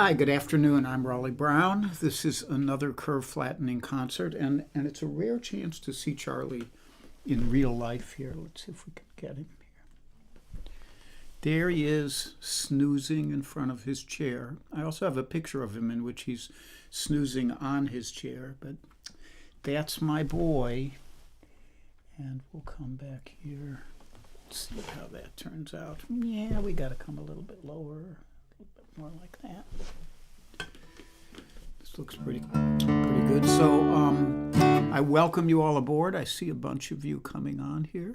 Hi, good afternoon. I'm Raleigh Brown. This is another curve flattening concert, and it's a rare chance to see Charlie in real life here. Let's see if we can get him here. There he is, snoozing in front of his chair. I also have a picture of him in which he's snoozing on his chair, but that's my boy. And we'll come back here. Let's see how that turns out. Yeah, we got to come a little bit lower. More like that. This looks pretty good. So I welcome you all aboard. I see a bunch of you coming on here.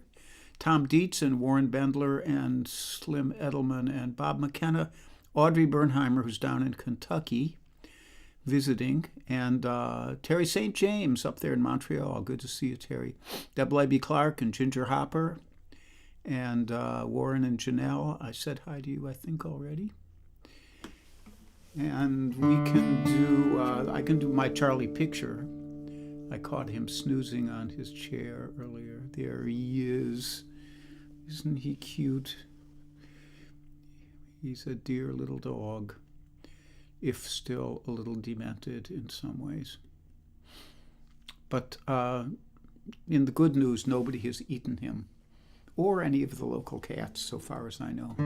Tom Dietz and Warren Bendler and Slim Edelman and Bob McKenna, Audrey Bernheimer, who's down in Kentucky visiting, and Terry St. James up there in Montreal. Good to see you, Terry. Deb Leiby Clark and Ginger Hopper and Warren and Janelle. I said hi to you, I think, already. And we can do, I can do my Charlie picture. I caught him snoozing on his chair earlier. There he is. Isn't he cute? He's a dear little dog, if still a little demented in some ways. But in the good news, nobody has eaten him, or any of the local cats, so far as I know.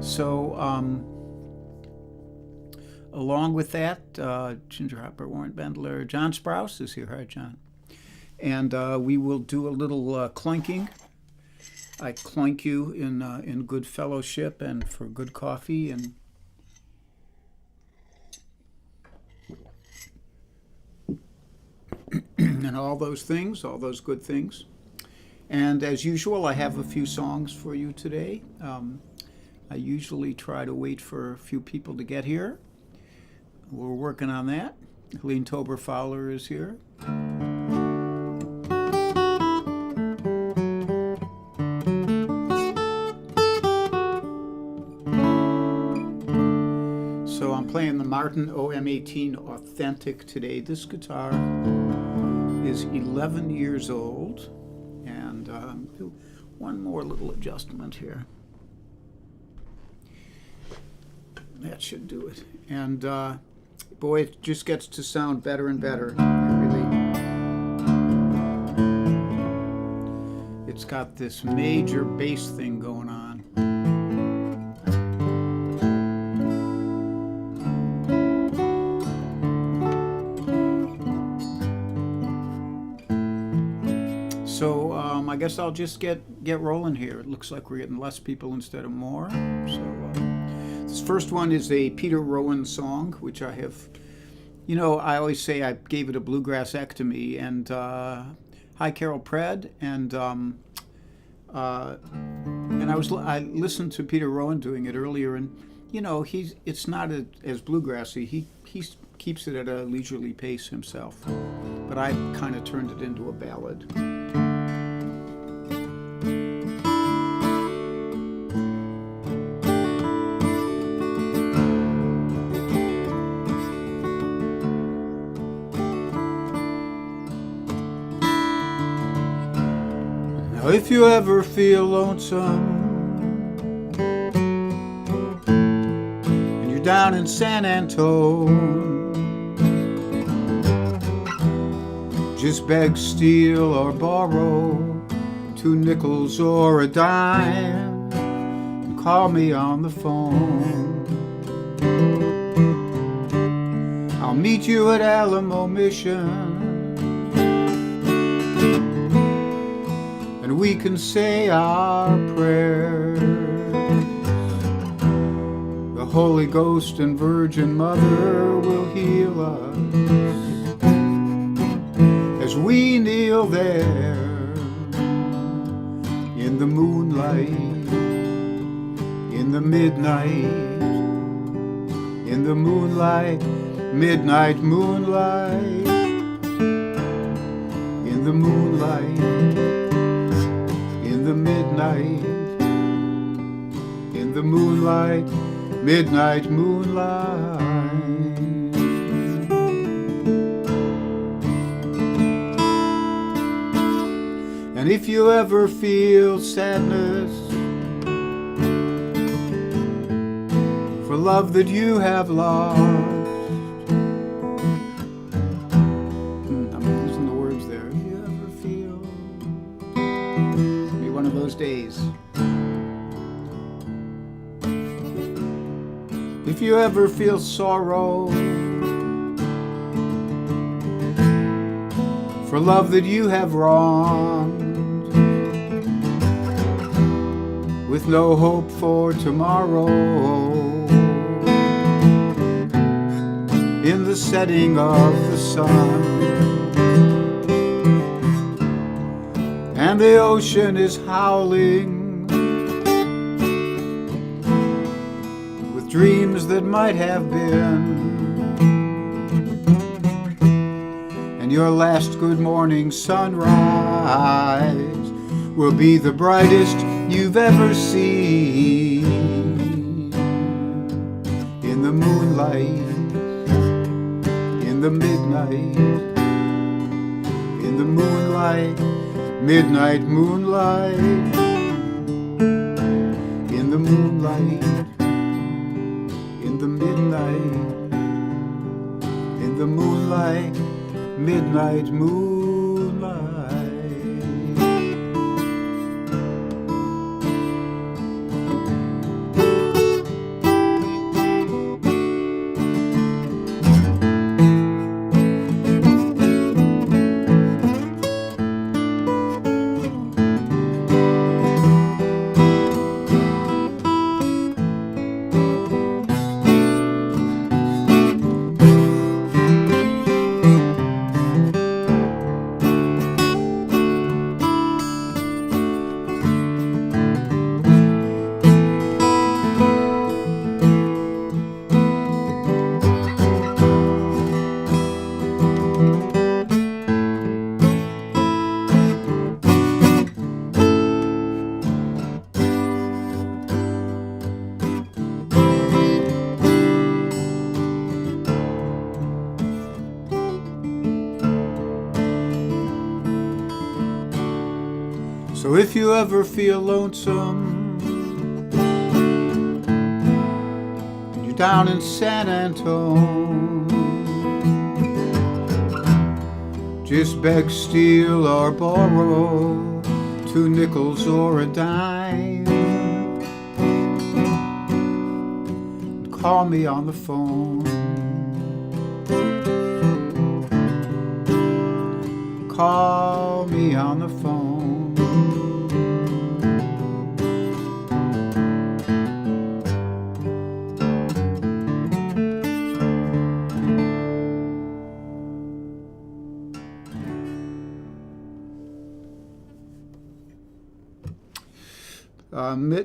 So, along with that, Ginger Hopper, Warren Bendler, John Sprouse is here. Hi, John. And we will do a little clinking. I clink you in good fellowship and for good coffee and all those things, all those good things. And as usual, I have a few songs for you today. I usually try to wait for a few people to get here. We're working on that. Helene Tober Fowler is here. So I'm playing the Martin OM18 Authentic today. This guitar is 11 years old. And do one more little adjustment here. That should do it. And boy, it just gets to sound better and better. It's got this major bass thing going on. So I guess I'll just get rolling here. It looks like we're getting less people instead of more. So. This first one is a Peter Rowan song, which I have, I always say I gave it a bluegrass-ectomy, and hi, Carol Pred, and I listened to Peter Rowan doing it earlier, and it's not as bluegrassy. He keeps it at a leisurely pace himself, but I kind of turned it into a ballad. If you ever feel lonesome and you're down in San Antone, just beg, steal, or borrow 2 nickels or a dime and call me on the phone. I'll meet you at Alamo Mission, and we can say our prayers. The Holy Ghost and Virgin Mother will heal us as we kneel there in the moonlight, in the midnight, in the moonlight, midnight moonlight, in the moonlight, in the midnight, in the moonlight, midnight moonlight. And if you ever feel sadness for love that you have lost, I'm losing the words there. If you ever feel, it's gonna be one of those days. If you ever feel sorrow for love that you have wronged, with no hope for tomorrow, in the setting of the sun, and the ocean is howling with dreams that might have been, and your last good morning sunrise will be the brightest you've ever seen. In the moonlight, in the midnight, in the moonlight, midnight moonlight, in the moonlight, in the midnight, in the moonlight, midnight moonlight. So if you ever feel lonesome, you're down in San Antone, just beg, steal, or borrow 2 nickels or a dime, and call me on the phone. Call me on the phone.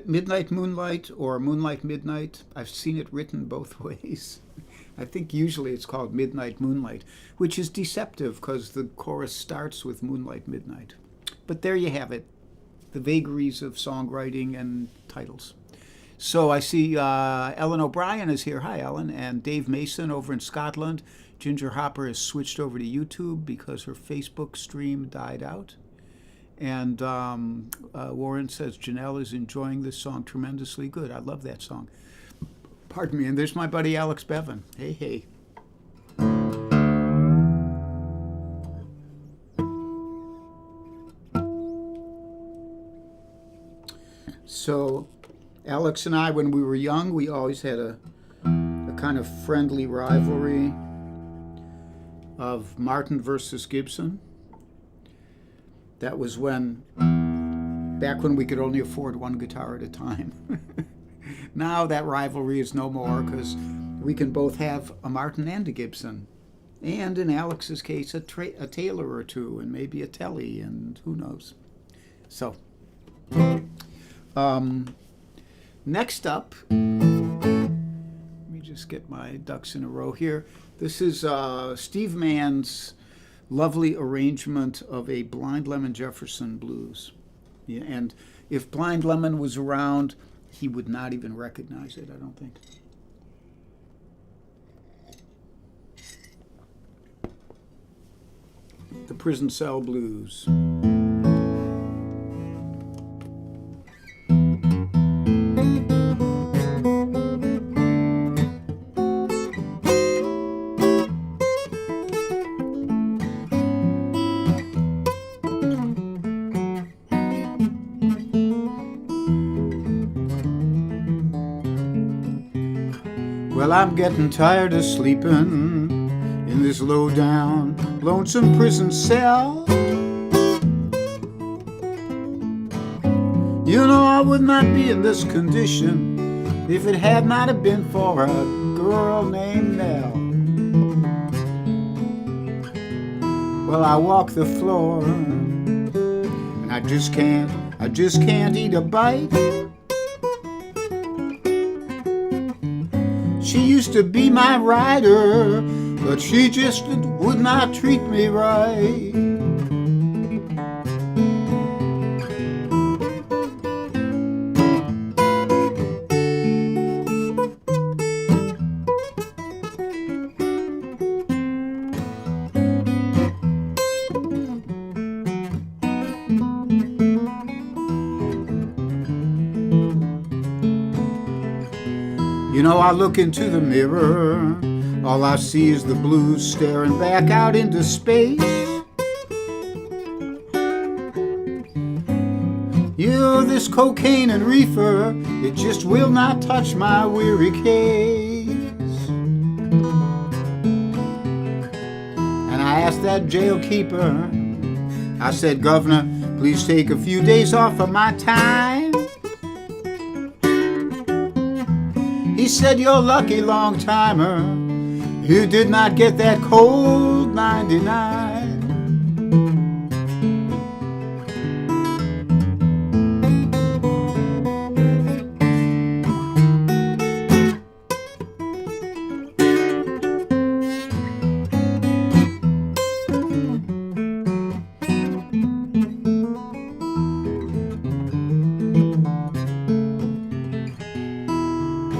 Midnight Moonlight or Moonlight Midnight. I've seen it written both ways. I think usually it's called Midnight Moonlight, which is deceptive because the chorus starts with Moonlight Midnight. But there you have it, the vagaries of songwriting and titles. So I see Ellen O'Brien is here. Hi, Ellen. And Dave Mason over in Scotland. Ginger Hopper has switched over to YouTube because her Facebook stream died out. And Warren says Janelle is enjoying this song tremendously. Good. I love that song. Pardon me. And there's my buddy Alex Bevan. Hey, hey. So Alex and I, when we were young, we always had a kind of friendly rivalry of Martin versus Gibson. That was back when we could only afford one guitar at a time. Now that rivalry is no more because we can both have a Martin and a Gibson. And in Alex's case, a Taylor or two, and maybe a Telly, and who knows. So, next up, let me just get my ducks in a row here. This is Steve Mann's lovely arrangement of a Blind Lemon Jefferson blues. Yeah, and if Blind Lemon was around, he would not even recognize it, I don't think. The Prison Cell Blues. Well, I'm getting tired of sleeping in this low-down, lonesome prison cell. You know I would not be in this condition if it had not have been for a girl named Nell. Well, I walk the floor and I just can't eat a bite. She used to be my rider, but she just would not treat me right. You know, I look into the mirror, all I see is the blues staring back out into space. You know, this cocaine and reefer, it just will not touch my weary case. And I asked that jail keeper, I said, Governor, please take a few days off of my time. He said, you're lucky, long-timer, you did not get that cold 99.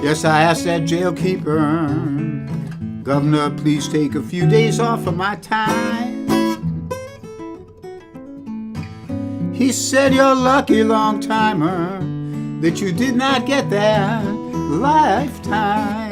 Yes, I asked that jail keeper, Governor, please take a few days off of my time. He said, you're lucky, long-timer, that you did not get that lifetime.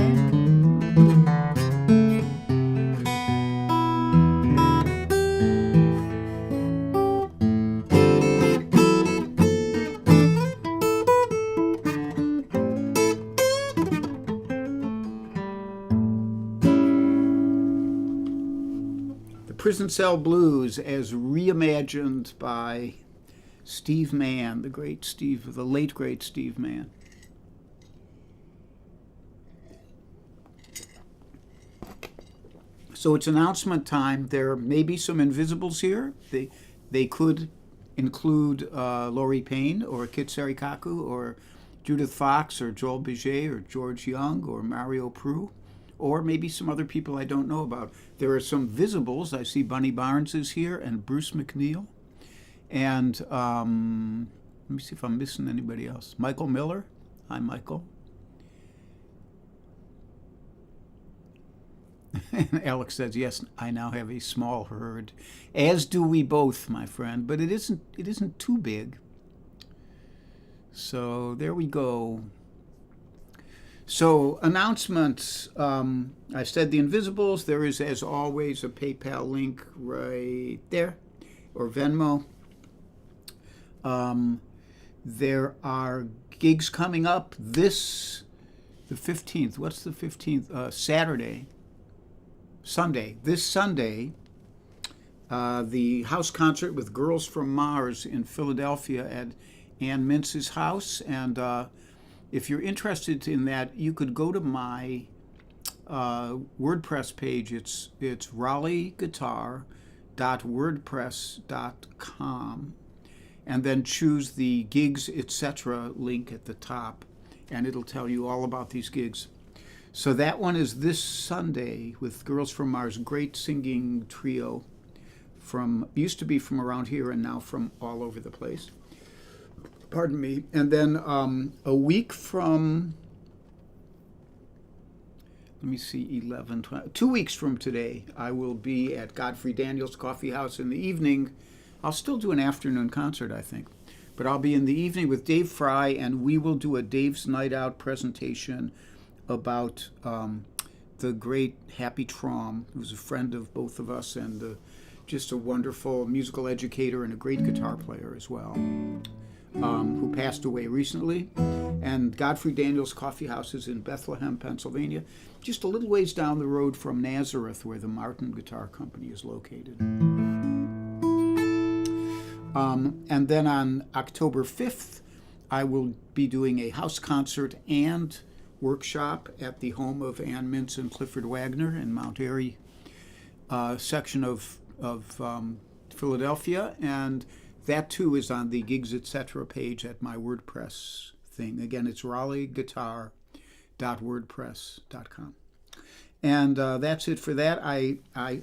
Prison Cell Blues as reimagined by Steve Mann, the late great Steve Mann. So it's announcement time. There may be some invisibles here. They could include Laurie Payne or Kit Sarikaku or Judith Fox or Joel Biget or George Young or Mario Pru, or maybe some other people I don't know about. There are some visibles. I see Bunny Barnes is here and Bruce McNeil. And let me see if I'm missing anybody else. Michael Miller. Hi, Michael. And Alex says, yes, I now have a small herd. As do we both, my friend. But it isn't too big. So there we go. So announcements, I said the invisibles. There is, as always, a PayPal link right there, or Venmo. There are gigs coming up the 15th. What's the 15th? Sunday. This Sunday, the house concert with Girls from Mars in Philadelphia at Ann Mintz's house. And if you're interested in that, you could go to my WordPress page. It's raleighguitar.wordpress.com, and then choose the gigs, etc. link at the top, and it'll tell you all about these gigs. So that one is this Sunday with Girls from Mars, great singing trio used to be from around here and now from all over the place. Pardon me. And then a week from, let me see, 11, 12, 2 weeks from today, I will be at Godfrey Daniels Coffee House in the evening. I'll still do an afternoon concert, I think. But I'll be in the evening with Dave Fry, and we will do a Dave's Night Out presentation about the great Happy Traum, who's a friend of both of us and just a wonderful musical educator and a great guitar player as well. who passed away recently. And Godfrey Daniels Coffee House is in Bethlehem, Pennsylvania, just a little ways down the road from Nazareth, where the Martin Guitar Company is located. And then on October 5th, I will be doing a house concert and workshop at the home of Ann Mintz and Clifford Wagner in Mount Airy section of Philadelphia. And that too is on the Gigs Etc. page at my WordPress thing. Again, it's raleighguitar.wordpress.com. And that's it for that. I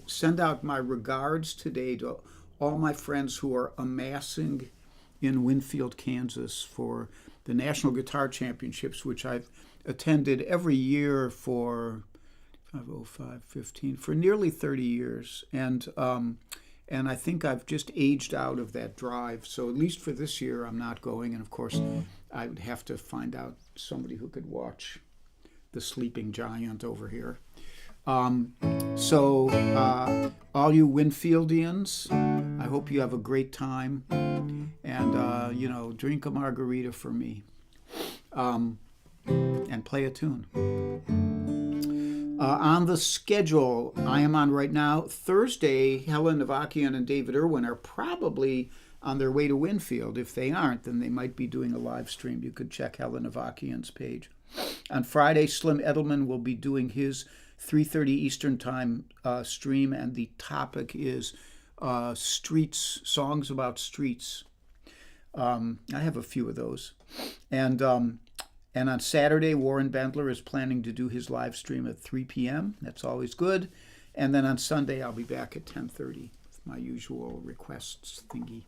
send out my regards today to all my friends who are amassing in Winfield, Kansas for the National Guitar Championships, which I've attended every year for 15, for nearly 30 years. And I think I've just aged out of that drive. So at least for this year, I'm not going. And of course, I would have to find out somebody who could watch the sleeping giant over here. So all you Winfieldians, I hope you have a great time, and drink a margarita for me, and play a tune. On the schedule I am on right now, Thursday, Helen Navakian and David Irwin are probably on their way to Winfield. If they aren't, then they might be doing a live stream. You could check Helen Navakian's page. On Friday, Slim Edelman will be doing his 3:30 Eastern Time stream, and the topic is streets, songs about streets. I have a few of those. And on Saturday, Warren Bendler is planning to do his live stream at 3 p.m. That's always good. And then on Sunday, I'll be back at 10:30 with my usual requests thingy.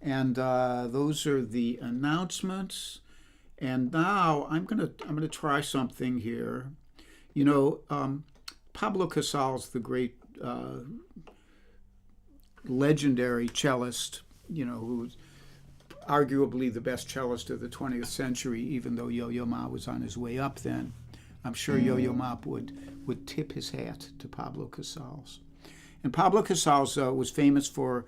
And those are the announcements. And now I'm gonna try something here. Pablo Casals, the great legendary cellist, who's arguably the best cellist of the 20th century, even though Yo-Yo Ma was on his way up then. I'm sure Yo-Yo Ma would tip his hat to Pablo Casals. And Pablo Casals was famous for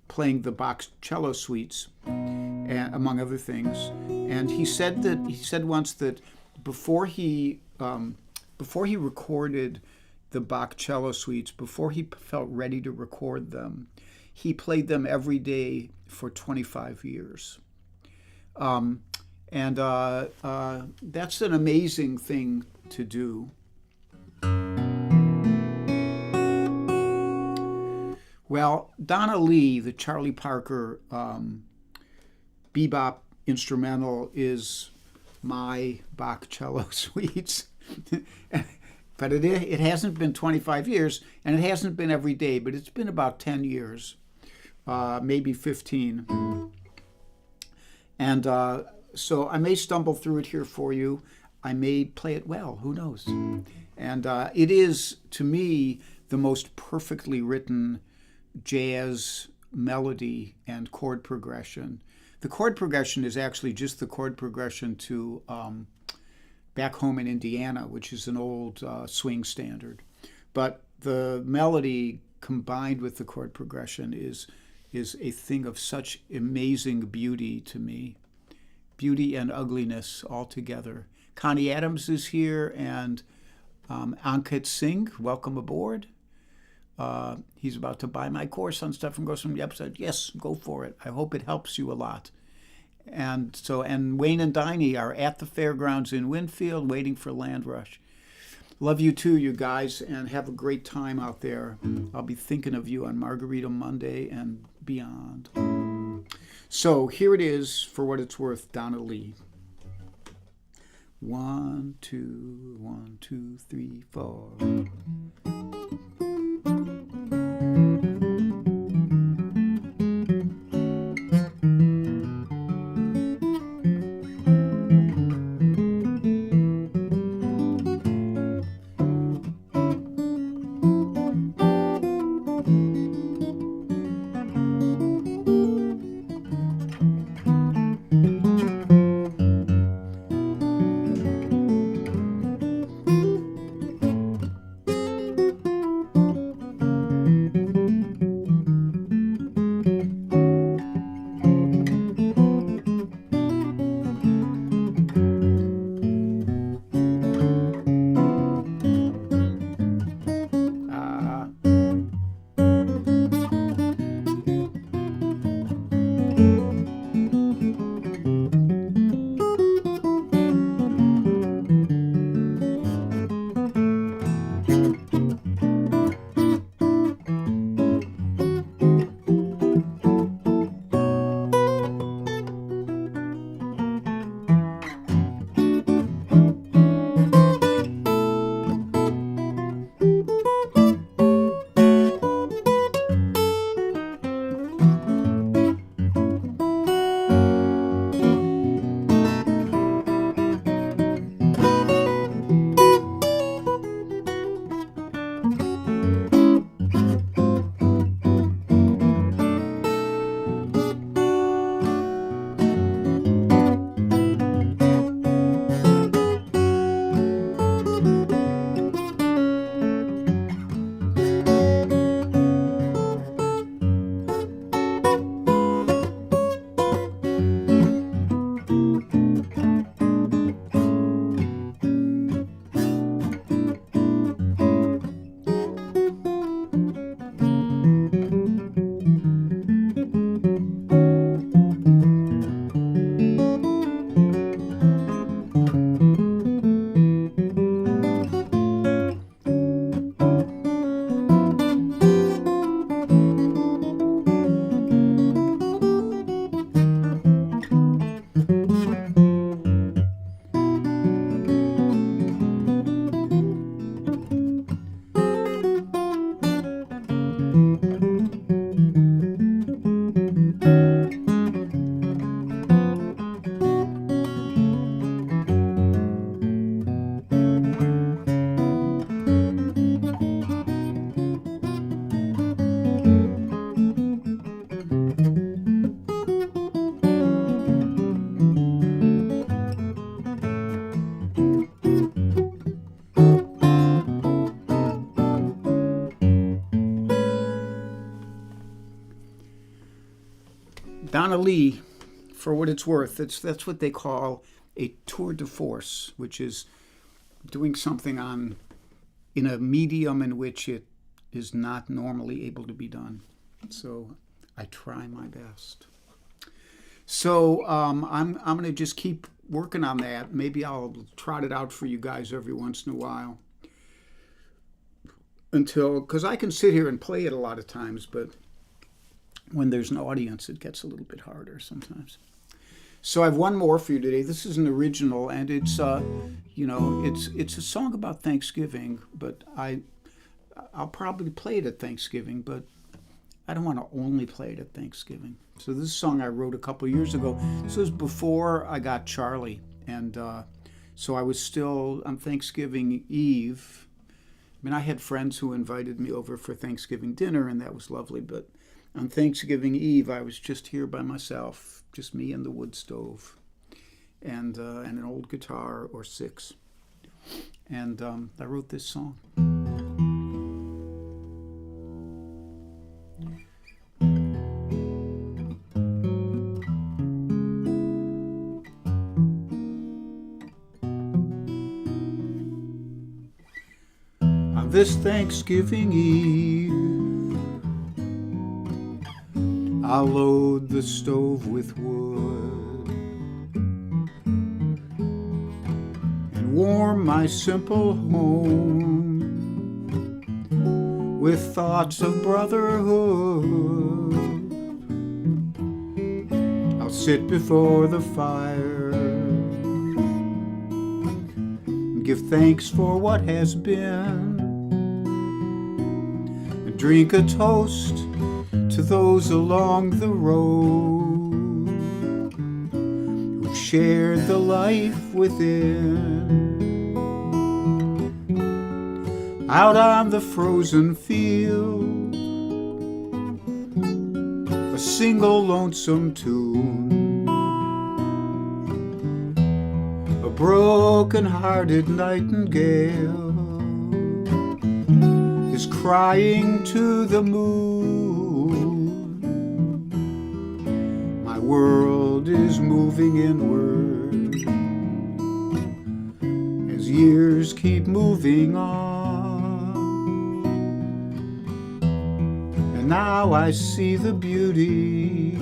playing the Bach cello suites, among other things. And he said once that before he recorded the Bach cello suites, before he felt ready to record them, he played them every day for 25 years. And that's an amazing thing to do. Well, Donna Lee, the Charlie Parker bebop instrumental, is my Bach cello suites. But it hasn't been 25 years, and it hasn't been every day, but it's been about 10 years, maybe 15. And so I may stumble through it here for you. I may play it well, who knows? And it is, to me, the most perfectly written jazz melody and chord progression. The chord progression is actually just the chord progression to Back Home in Indiana, which is an old swing standard. But the melody combined with the chord progression is a thing of such amazing beauty to me. Beauty and ugliness all together. Connie Adams is here, and Ankit Singh, welcome aboard. He's about to buy my course on Stuff from Goes from the Upside. Yes, go for it. I hope it helps you a lot. And Wayne and Diney are at the fairgrounds in Winfield waiting for Land Rush. Love you too, you guys, and have a great time out there. I'll be thinking of you on Margarita Monday and beyond. So here it is, for what it's worth, Donna Lee. 1, 2, 1, 2, 3, 4. Lee, for what it's worth, that's what they call a tour de force, which is doing something in a medium in which it is not normally able to be done. So I try my best. So I'm going to just keep working on that. Maybe I'll trot it out for you guys every once in a while. Because I can sit here and play it a lot of times, but when there's an audience, it gets a little bit harder sometimes. So I have one more for you today. This is an original, and it's it's a song about Thanksgiving, but I'll probably play it at Thanksgiving, but I don't want to only play it at Thanksgiving. So this is a song I wrote a couple years ago. This was before I got Charlie, and so I was still on Thanksgiving Eve. I mean, I had friends who invited me over for Thanksgiving dinner, and that was lovely, but on Thanksgiving Eve, I was just here by myself, just me and the wood stove, and an old guitar or 6. And I wrote this song. On this Thanksgiving Eve, I'll load the stove with wood and warm my simple home with thoughts of brotherhood. I'll sit before the fire and give thanks for what has been, and drink a toast to those along the road who shared the life within. Out on the frozen field, a single lonesome tune, a broken-hearted nightingale is crying to the moon. My world is moving inward as years keep moving on. And now I see the beauty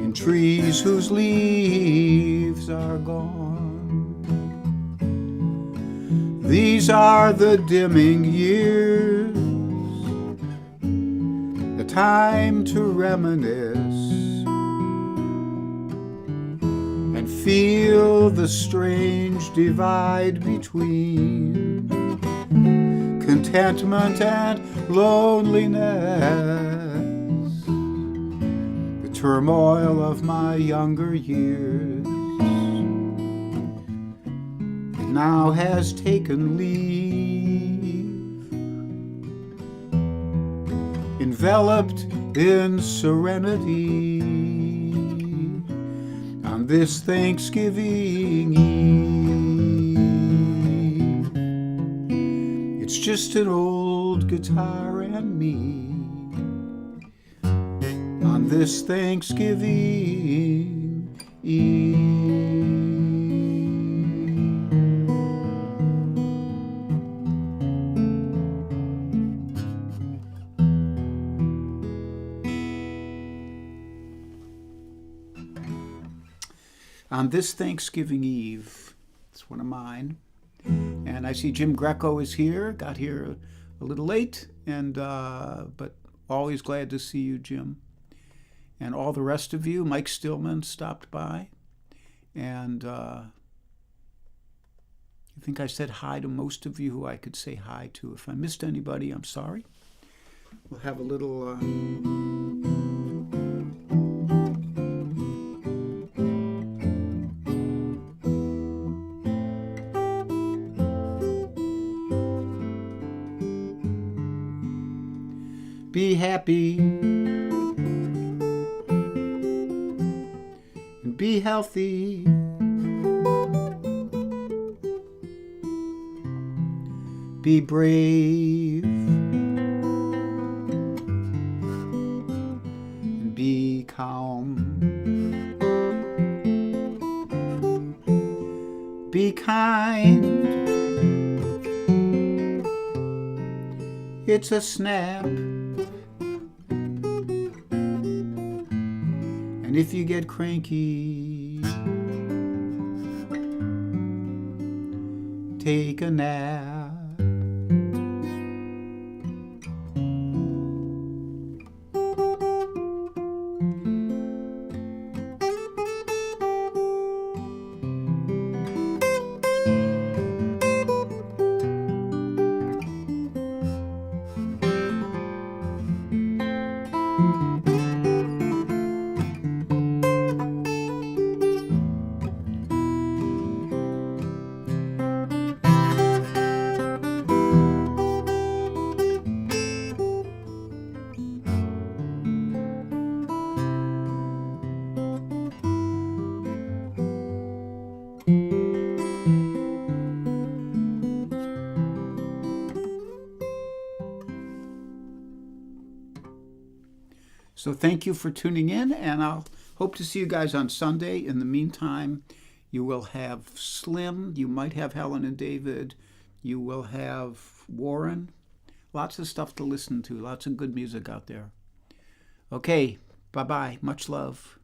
in trees whose leaves are gone. These are the dimming years, the time to reminisce and feel the strange divide between contentment and loneliness. The turmoil of my younger years now has taken leave, enveloped in serenity on this Thanksgiving Eve. It's just an old guitar and me on this Thanksgiving Eve. On this Thanksgiving Eve, it's one of mine, and I see Jim Greco is here. Got here a little late, and but always glad to see you, Jim, and all the rest of you. Mike Stillman stopped by, and I think I said hi to most of you who I could say hi to. If I missed anybody, I'm sorry. We'll have a little. Be happy and be healthy. Be brave be kind. It's a snap. And if you get cranky, take a nap. So thank you for tuning in, and I'll hope to see you guys on Sunday. In the meantime, you will have Slim, you might have Helen and David, you will have Warren. Lots of stuff to listen to, lots of good music out there. Okay, bye-bye. Much love.